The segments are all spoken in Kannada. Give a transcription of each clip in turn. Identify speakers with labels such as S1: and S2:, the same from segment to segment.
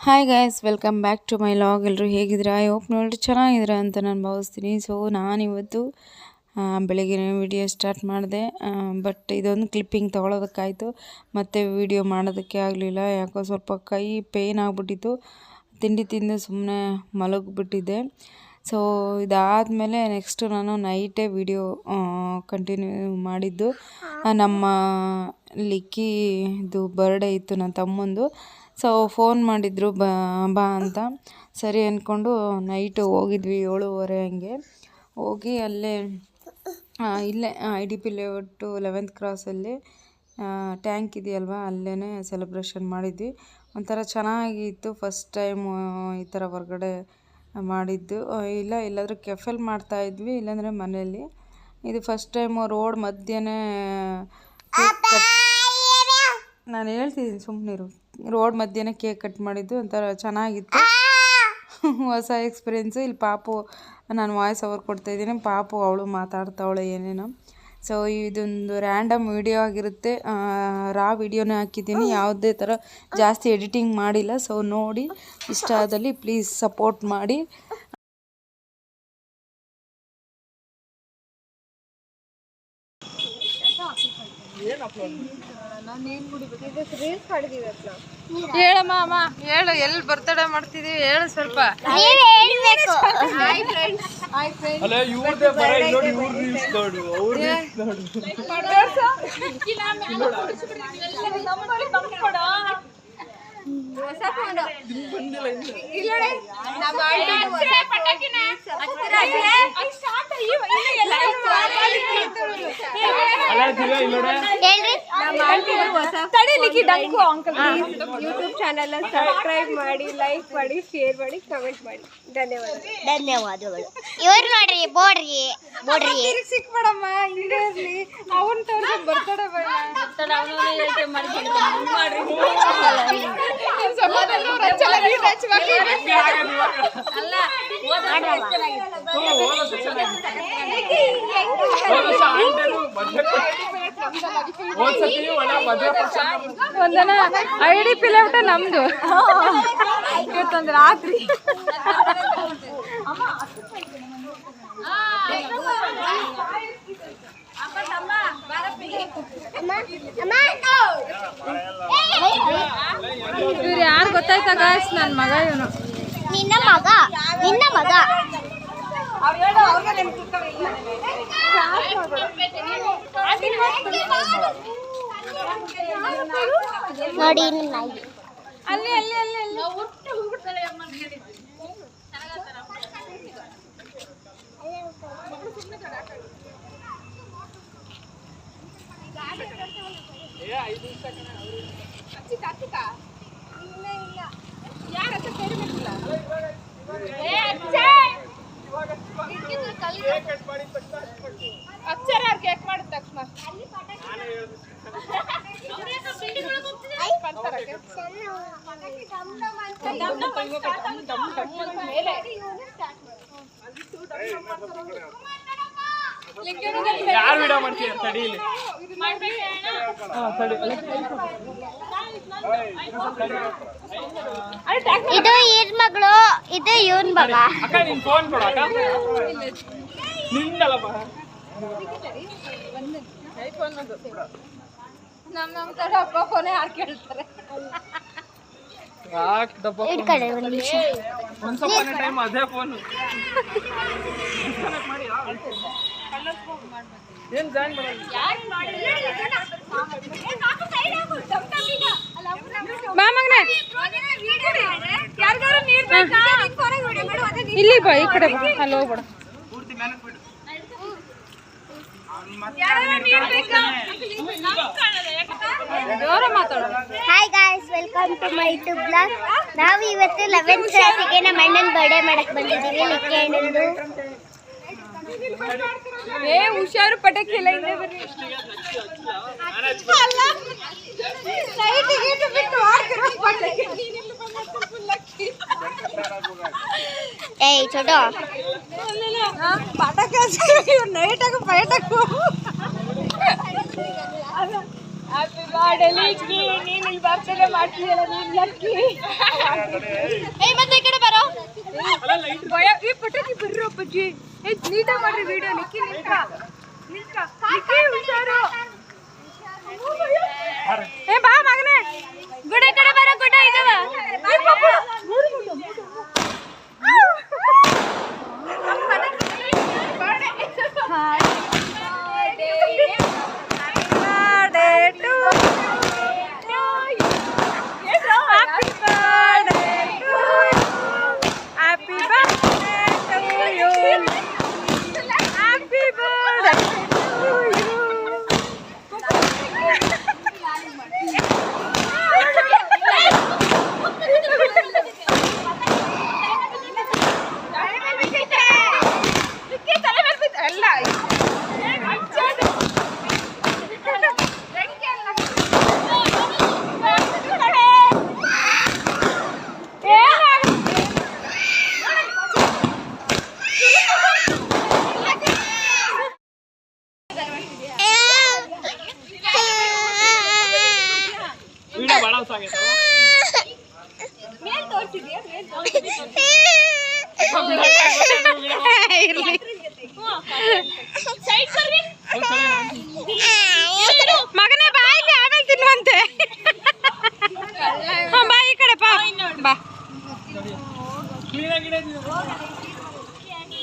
S1: Hi guys, welcome back to my vlog. ಎಲ್ಲರೂ ಹೇಗಿದ್ದೀರಾ? ಐ ಹೋಪ್ ನೋಡ್ರಿ ಚೆನ್ನಾಗಿದ್ದೀರಾ ಅಂತ ನಾನು ಭಾವಿಸ್ತೀನಿ. ಸೊ ನಾನಿವತ್ತು ಬೆಳಗ್ಗೆ ವಿಡಿಯೋ ಸ್ಟಾರ್ಟ್ ಮಾಡಿದೆ, ಬಟ್ ಇದೊಂದು ಕ್ಲಿಪ್ಪಿಂಗ್ ತೊಗೊಳೋದಕ್ಕಾಯಿತು. ಮತ್ತು ವಿಡಿಯೋ ಮಾಡೋದಕ್ಕೆ ಆಗಲಿಲ್ಲ, ಯಾಕೋ ಸ್ವಲ್ಪ ಕೈ ಪೇಯ್ನ್ ಆಗಿಬಿಟ್ಟಿತ್ತು. ತಿಂಡಿ ತಿಂದು ಸುಮ್ಮನೆ ಮಲಗಿಬಿಟ್ಟಿದ್ದೆ. ಸೊ ಇದಾದಮೇಲೆ ನೆಕ್ಸ್ಟು ನಾನು ನೈಟೇ ವಿಡಿಯೋ ಕಂಟಿನ್ಯೂ ಮಾಡಿದ್ದು. ನಮ್ಮ ಲಿಕ್ಕಿದು ಬರ್ಡೇ ಇತ್ತು, ನನ್ನ ತಮ್ಮಂದು. ಸೊ ಫೋನ್ ಮಾಡಿದ್ರು ಬಾ ಅಂತ. ಸರಿ ಅಂದ್ಕೊಂಡು ನೈಟು ಹೋಗಿದ್ವಿ 7:30 ಹಂಗೆ. ಹೋಗಿ ಅಲ್ಲೇ ಇಲ್ಲೇ IDP ಲೇಔಟು 11th ಕ್ರಾಸಲ್ಲಿ ಟ್ಯಾಂಕ್ ಇದೆಯಲ್ವ, ಅಲ್ಲೇ ಸೆಲೆಬ್ರೇಷನ್ ಮಾಡಿದ್ವಿ. ಒಂಥರ ಚೆನ್ನಾಗಿತ್ತು. ಫಸ್ಟ್ ಟೈಮು ಈ ಥರ ಹೊರ್ಗಡೆ ಮಾಡಿದ್ದು. ಎಲ್ಲಾದರೂ ಕೆಫೆಲ್ಲಿ ಮಾಡ್ತಾಯಿದ್ವಿ, ಇಲ್ಲಾಂದರೆ ಮನೆಯಲ್ಲಿ. ಇದು ಫಸ್ಟ್ ಟೈಮು ರೋಡ್ ಮಧ್ಯೆನೇ ನಾನು ಹೇಳ್ತಿದ್ದೀನಿ, ಸುಮ್ಮನಿರು. ರೋಡ್ ಮಧ್ಯೆನೇ ಕೇಕ್ ಕಟ್ ಮಾಡಿದ್ದು, ಒಂಥರ ಚೆನ್ನಾಗಿತ್ತು. ಹೊಸ ಎಕ್ಸ್ಪೀರಿಯೆನ್ಸು. ಇಲ್ಲಿ ಪಾಪು, ನಾನು ವಾಯ್ಸ್ ಓವರ್ ಕೊಡ್ತಾಯಿದ್ದೀನಿ, ಪಾಪು ಅವಳು ಮಾತಾಡ್ತಾವಳೆ ಏನೇನೋ. ಸೊ ಇದೊಂದು ರ್ಯಾಂಡಮ್ ವಿಡಿಯೋ ಆಗಿರುತ್ತೆ. ರಾ ವಿಡಿಯೋನೇ ಹಾಕಿದ್ದೀನಿ, ಯಾವುದೇ ಥರ ಜಾಸ್ತಿ ಎಡಿಟಿಂಗ್ ಮಾಡಿಲ್ಲ. ಸೊ ನೋಡಿ, ಇಷ್ಟ ಆದಲ್ಲಿ ಪ್ಲೀಸ್ ಸಪೋರ್ಟ್ ಮಾಡಿ. ಹೇಳಮ್ಮ ಅಮ್ಮ, ಹೇಳು, ಎಲ್ಲಿ ಬರ್ತಡೇ ಮಾಡ್ತಿದೀವಿ ಹೇಳು ಸ್ವಲ್ಪ.
S2: ಯೂಟ್ಯೂಬ್ ಚಾನೆಲ್ ಸಬ್ಸ್ಕ್ರೈಬ್ ಮಾಡಿ, ಲೈಕ್ ಮಾಡಿ, ಶೇರ್ ಮಾಡಿ, ಕಮೆಂಟ್ ಮಾಡಿ. ಧನ್ಯವಾದಗಳು. ಇವರು ನೋಡ್ರಿ, ಬೋಡ್ರಿ ಸಿಕ್ಬೇಡಮ್ಮ, ಹಿಂಗೆ ಇರ್ಲಿ. ಅವನ್ ತೋರ್ಸ ಬರ್ತಡೇ ಬೇಡ.
S1: ಒಂದನ IDP ಲೇಔಟ ನಮ್ದು ಇವತ್ತೊಂದು ರಾತ್ರಿ. ಇವ್ರು ಯಾರು ಗೊತ್ತಾಯ್ತಾ ಗಾಯ್ಸ್? ನನ್ನ ಮಗ ಇವನು.
S2: ನಿನ್ನ ಮಗ ನೋಡಿ.
S1: ಅಲ್ಲಿ ಅಕ್ಷರ ಕೇಕ್ ಮಾಡಿದ ತಕ್ಷಣ
S3: ಯಾರು ವಿಡಿಯೋ ಮಾಡ್ತೀರ? ತಡೀಲಿ.
S2: ಇದು ಈದ್ ಮಗಳು, ಇದು ಇವನ್ ಮಗ.
S3: ಅಕ್ಕ ನಿನ್ ಫೋನ್ ಕೊಡು ಅಕ್ಕ. ನಿಂದಲ್ಲಪ್ಪ.
S1: ನಮ್ಮ ತರ ಅಪ್ಪ ಫೋನೇ ಯಾರು ಕೇಳ್ತಾರೆ?
S3: ಒಂದ್ ಸ್ವಲ್ಪ ಟೈಮ್ ಅದೇ ಫೋನ್ ಏನ್ ಜಾಯಿನ್ ಮಾಡಲ್ಲ.
S1: ಇಲ್ಲಿ ಬಾ, ಈ ಕಡೆ ಬಾ, ಅಲ್ಲಿ ಹೋಗ್ಬೇಡ.
S2: Hi guys, welcome to my YouTube vlog. ನಾವು ಇವತ್ತು 11th ಕ್ಲಾಸಿಗೆ ನಮ್ಮ ಅಣ್ಣನ ಬರ್ಡೇ ಮಾಡಕ್ ಬಂದಿದ್ದೀವಿ. ಲಿಕ್ಕಿ ಅಣ್ಣಂದು.
S1: ಹುಷಾರು, ಪಟಾಕಿ ಎಲ್ಲ ಇದೆ.
S2: ಏಯ್ ಚೋಟೋ,
S1: ಪಟಾಕಿ ನೈಟಾಗ ಪಟಾಕು.
S2: ಕಾಡಲಿಕ್ಕಿ ನೀನು ಇಲ್ಲಿ ಬರ್ತದೆ ಮಾಡ್ತೀಯಲ್ಲ ನೀನು ಲಕ್ಕಿ ಏ ಮತ್ತೆ ಈ ಕಡೆ ಬರೋ ಭಯ ಈ ಪಟಾಕಿ ಬರ್ರಿ ಅಪ್ಪಾಜಿ ಏ ನೀಟಾಗಿ ಮಾಡ್ರಿ ವಿಡಿಯೋ ನಿಕ್ಕಿ ನಿಂತ್ರ ನಿಕ್ಕಿ ಹುಷಾರು ಏ ಬಾ ಮಗನೇ ಗುಡ ಕಡೆ ಬರೋ ಗುಡ ಇದಾವ
S3: ವಿಡಿಯೋ ಬಾಳನ್ಸ್ ಆಗೈತಲ್ಲ
S1: ಮಗನೇ ಬಾಯಿಗೆ ಆಮೇಲೆ ತಿನ್ನುವಂತೆ ಬಾ ಈ ಕಡೆ ಬಾ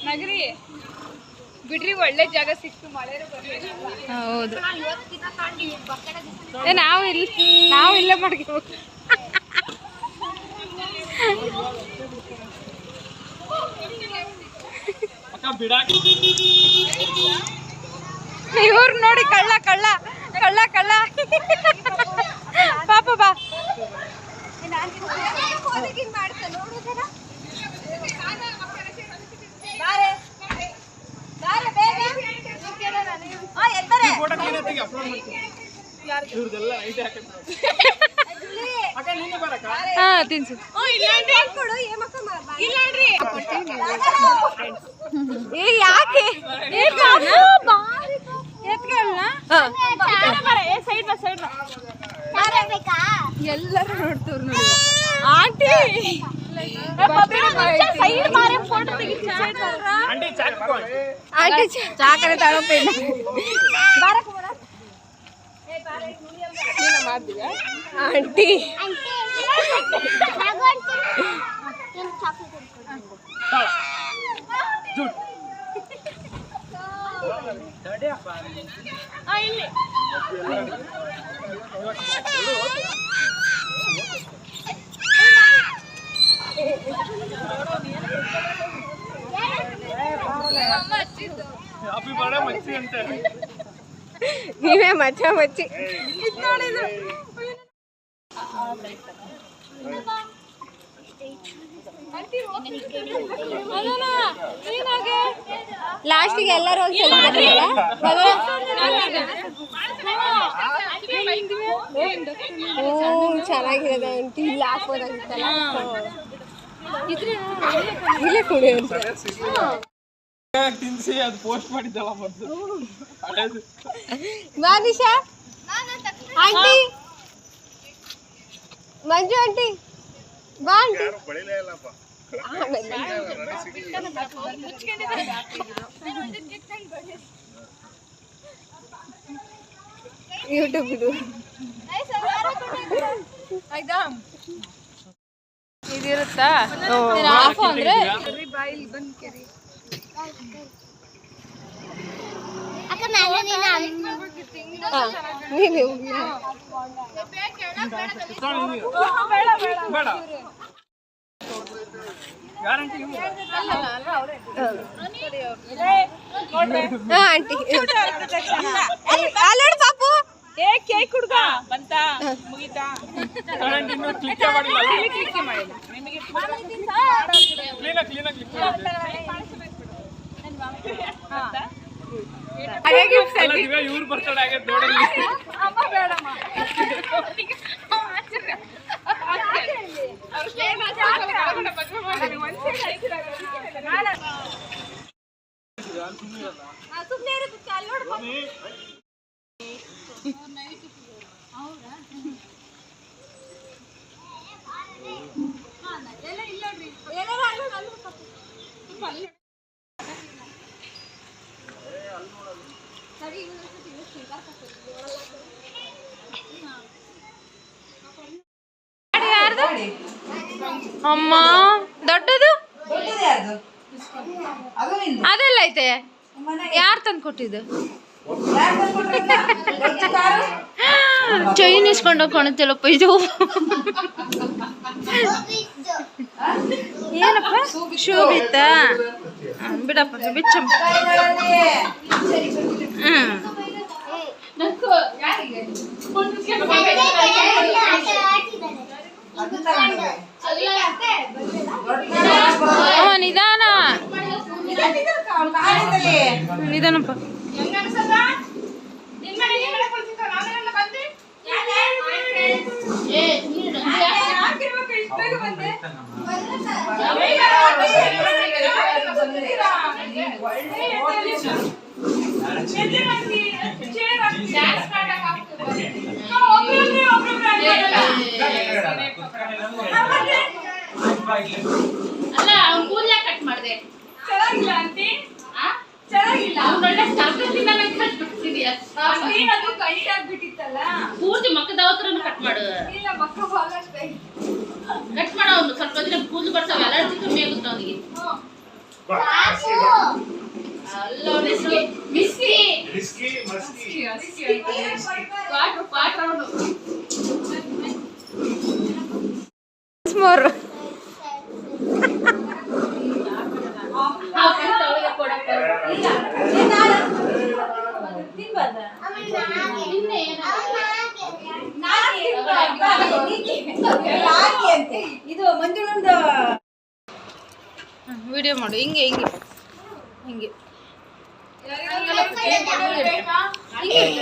S2: ನಗರಿ ಬಿಡ್ರಿ ಒಳ್ಳೆ ಜಾಗ ಸಿಕ್ತು ಮಳೆ
S1: ಹೌದು ನಾವು ಇಲ್ಲೇ ಮಾಡ್ಕೋಬೇಕು ಇವ್ರು ನೋಡಿ ಕಳ್ಳ ಕಳ್ಳ ಕಳ್ಳ ಕಳ್ಳ ಪಾಪ ಬಾ ಹಾ ತಿನ್ಸು ಯಾಕೆ ಎಲ್ಲರೂ ನೋಡ್ತವ್ರು ನೋಡಿ ಆಂಟಿ ಆಂಟಿ ಚಾಕರೆ ತಗೋಬೇಡ ಆಂಟಿ
S3: ಹ್ಯಾಪಿ ಬರ್ಡೇ ಮಚ್ಚಿ ಅಂತ
S2: ನೀವೇ ಮಚ್ಚ ಮಚ್ಚಿ ಲಾಸ್ಟಿಗೆ ಎಲ್ಲರೂ ಚೆನ್ನಾಗಿರೋದ ಆಂಟಿ ಇಲ್ಲಿ ಹಾಕೋದಾಗಿತ್ತಲ್ಲ ಇಲ್ಲೇ ಕುಡಿ
S3: ತಿನ್ಸಿ ಅದು ಪೋಸ್ಟ್ ಮಾಡಿದ್ದಲ್ಲ ಮೊದಲು
S2: ಮಾನಿಶಾ ಆಂಟಿ ಮಂಜು ಆಂಟಿ ಬಾ ಆಂಟಿ ಯೂಟ್ಯೂಬ್ ಇದು
S1: ಇದಿರುತ್ತಾ ಆಫ್ ಅಂದ್ರೆ
S3: ಬೇಡ ಗ್ಯಾರಂಟಿ
S2: ಆಂಟಿ ಅಲ್ಲೋಡು ಪಾಪು ಏ ಕೇಕ್ ಹುಡುಗ
S3: ಬಂತ ಮುಗಿತಾ ಇನ್ನೂ ಕ್ಲಿಕ್ ಮಾಡಿಲ್ಲ ನಿಮಗೆ ಕ್ಲೀನಾಗಿ ಕ್ಲಿಕ್ ಇವ್ರು ಬರ್ತಾಳೆ ಆಗೈತೆ ನೋಡಲ್ಲಿ
S2: ಸುಮ್ಮನೆ
S1: ಅಮ್ಮ ದೊಡ್ಡದು ಅದೆಲ್ಲ ಐತೆ ಯಾರು ತಂದು ಕೊಟ್ಟಿದ್ದು ಚೈನ್ ಇಸ್ಕೊಂಡು ಕಾಣುತ್ತಲ್ಲಪ್ಪ ಇದು ಏನಪ್ಪ ಶೂ ಬಿತ್ತ ಬಿಡಪ್ಪ ಬಿಚ್ಚಮ್ಮ ನಿಧಾನ ನಿಧಾನಪ್ಪ
S4: ಅಲ್ಲ ಅವ್ನು ಕೂದಲ ಕಟ್ ಮಾಡಿದೆ ಚೆನ್ನಾಗಿಲ್ಲ ಅಂತಿ ಚೆನ್ನಾಗಿಲ್ಲ ಒಳ್ಳೆ ಚಾಕ್ಲೇಟ್ ಆಗ್ಬಿಟ್ಟಿತ್ತಲ್ಲ ಪೂರ್ತಿ ಮಕ್ಕದ ಹತ್ರನೂ ಕಟ್ ಮಾಡು ಇಲ್ಲ ಮಕ್ಕ ಕಟ್ ಮಾಡ ಅವ್ನು ಸ್ವಲ್ಪ ದಿನ ಕೂದಲು ಬರ್ತಾವೆ ಅಲರ್ಜಿ ಕಮ್ಮಿ ಆಗುತ್ತೆ ಅವನಿಗೆ
S1: ಮೋರ್
S2: ಇದು ಮಂಜುಳಂದು
S1: ವಿಡಿಯೋ ಮಾಡು ಹಿಂಗೆ ಹಿಂಗೆ ಹಿಂಗೆ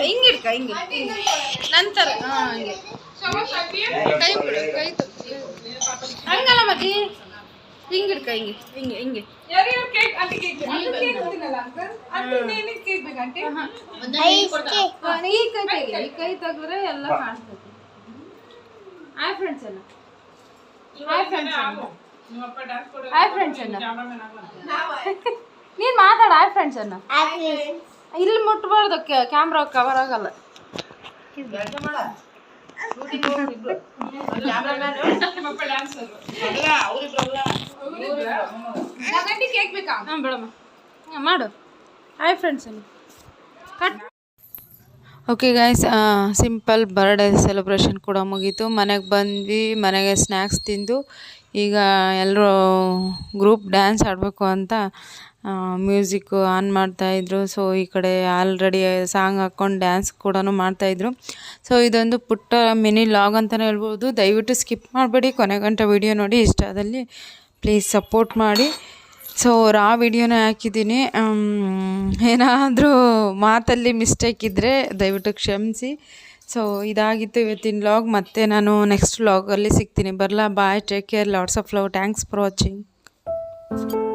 S1: ಹಿಂಗಿಡ್ಕ ಹಿಂಗೆ ನಂತರ ಹಂಗೆ ಕೈ ಬಿಡು ಕೈ ಹಂಗಲ್ಲ ಮತ್ತೆ ಹಿಂಗಿಡ್ಕ ಹಿಂಗೆ ಹಿಂಗೆ ಹಿಂಗೆ ಈ ಕೈ ತೆಗಿ ಈ ಕೈ ತೆಗೆದ್ರೆ ಎಲ್ಲ ಕಾಣಿಸ್ತೈತಿ ಹಾಯ್ ಫ್ರೆಂಡ್ಸ್ ಎಲ್ಲ ಹಾಯ್ ಫ್ರೆಂಡ್ಸ್ ಹಾಯ್ ಫ್ರೆಂಡ್ಸ್ ಅನ್ನ ನೀನ್ ಮಾತಾಡ ಹಾಯ್ ಫ್ರೆಂಡ್ಸ್ ಅನ್ನ ಇಲ್ಲಿ ಮುಟ್ಬಾರ್ದು ಕ್ಯಾಮ್ರಾ ಕವರ್ ಆಗಲ್ಲ ಬೇಡಮ್ಮ ಮಾಡು ಹಾಯ್ ಫ್ರೆಂಡ್ಸ್ ಅನ್ನ cut okay guys simple birthday celebration ಕೂಡ ಮುಗೀತು ಮನೆಗೆ ಬಂದ್ವಿ ಮನೆಗೆ ಸ್ನ್ಯಾಕ್ಸ್ ತಿಂದು ಈಗ ಎಲ್ಲರೂ ಗ್ರೂಪ್ ಡ್ಯಾನ್ಸ್ ಆಡಬೇಕು ಅಂತ ಮ್ಯೂಸಿಕ್ಕು ಆನ್ ಮಾಡ್ತಾಯಿದ್ರು ಸೊ ಈ ಕಡೆ ಆಲ್ರೆಡಿ ಸಾಂಗ್ ಹಾಕ್ಕೊಂಡು ಡ್ಯಾನ್ಸ್ ಕೂಡ ಮಾಡ್ತಾಯಿದ್ರು ಸೊ ಇದೊಂದು ಪುಟ್ಟ ಮಿನಿ ಲಾಗ್ ಅಂತಲೇ ಹೇಳ್ಬೋದು ದಯವಿಟ್ಟು ಸ್ಕಿಪ್ ಮಾಡಬೇಡಿ ಕೊನೆಗಂಟ ವಿಡಿಯೋ ನೋಡಿ ಇಷ್ಟ ಆದಲ್ಲಿ ಪ್ಲೀಸ್ ಸಪೋರ್ಟ್ ಮಾಡಿ ಸೊ ಆ ವಿಡಿಯೋನೇ ಹಾಕಿದ್ದೀನಿ ಏನಾದರೂ ಮಾತಲ್ಲಿ ಮಿಸ್ಟೇಕ್ ಇದ್ದರೆ ದಯವಿಟ್ಟು ಕ್ಷಮಿಸಿ ಸೊ ಇದಾಗಿತ್ತು ಇವತ್ತಿನ ಲಾಗ್ ಮತ್ತೆ ನಾನು ನೆಕ್ಸ್ಟ್ ಲಾಗಲ್ಲಿ ಸಿಗ್ತೀನಿ ಬರಲಾ bye take care lots of love thanks for watching